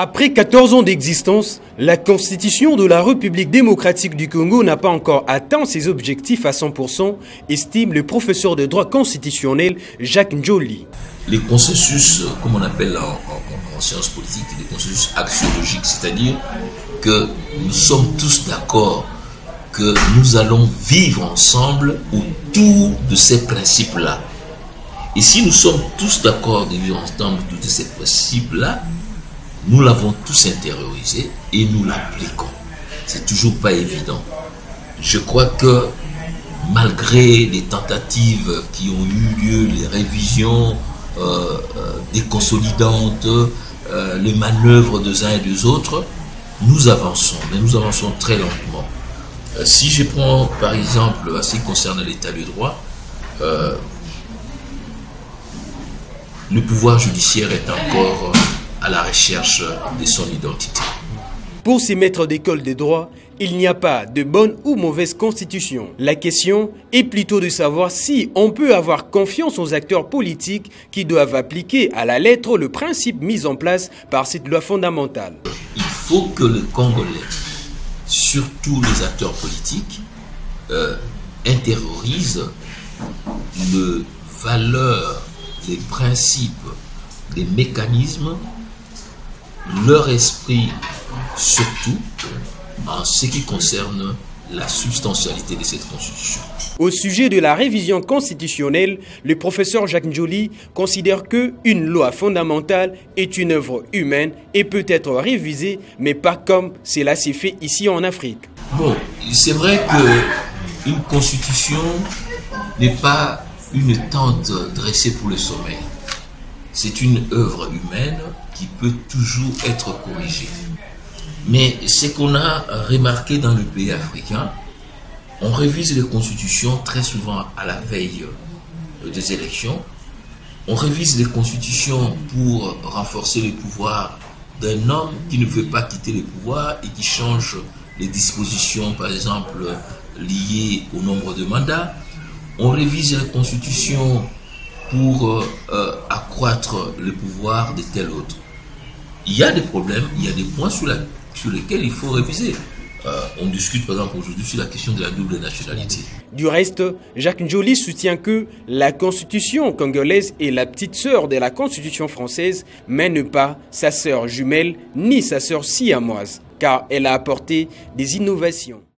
Après 14 ans d'existence, la Constitution de la République démocratique du Congo n'a pas encore atteint ses objectifs à 100%, estime le professeur de droit constitutionnel Jacques Njoli. Les consensus, comme on appelle en sciences politiques, les consensus axiologiques, c'est-à-dire que nous sommes tous d'accord que nous allons vivre ensemble autour de ces principes-là. Et si nous sommes tous d'accord de vivre ensemble autour de ces principes-là, nous l'avons tous intériorisé et nous l'appliquons. C'est toujours pas évident. Je crois que malgré les tentatives qui ont eu lieu, les révisions déconsolidantes, les manœuvres des uns et des autres, nous avançons, mais nous avançons très lentement. Si je prends par exemple, en ce qui concerne l'état de droit, le pouvoir judiciaire est encore à la recherche de son identité. Pour ces maîtres d'école de droit, il n'y a pas de bonne ou mauvaise constitution. La question est plutôt de savoir si on peut avoir confiance aux acteurs politiques qui doivent appliquer à la lettre le principe mis en place par cette loi fondamentale. Il faut que les Congolais, surtout les acteurs politiques, intériorisent les valeurs, les principes, les mécanismes, leur esprit, surtout en ce qui concerne la substantialité de cette constitution. Au sujet de la révision constitutionnelle, le professeur Jacques Njoli considère qu'une loi fondamentale est une œuvre humaine et peut être révisée, mais pas comme cela s'est fait ici en Afrique. Bon, c'est vrai qu'une constitution n'est pas une tente dressée pour le sommeil. C'est une œuvre humaine qui peut toujours être corrigée. Mais ce qu'on a remarqué dans le pays africain, on révise les constitutions très souvent à la veille des élections. On révise les constitutions pour renforcer le pouvoir d'un homme qui ne veut pas quitter le pouvoir et qui change les dispositions, par exemple, liées au nombre de mandats. On révise les constitutions pour accroître le pouvoir de tel autre. Il y a des problèmes, il y a des points sur lesquels il faut réviser. On discute par exemple aujourd'hui sur la question de la double nationalité. Du reste, Jacques Njoli soutient que la constitution congolaise est la petite sœur de la constitution française, mais ne pas sa sœur jumelle ni sa sœur siamoise, car elle a apporté des innovations.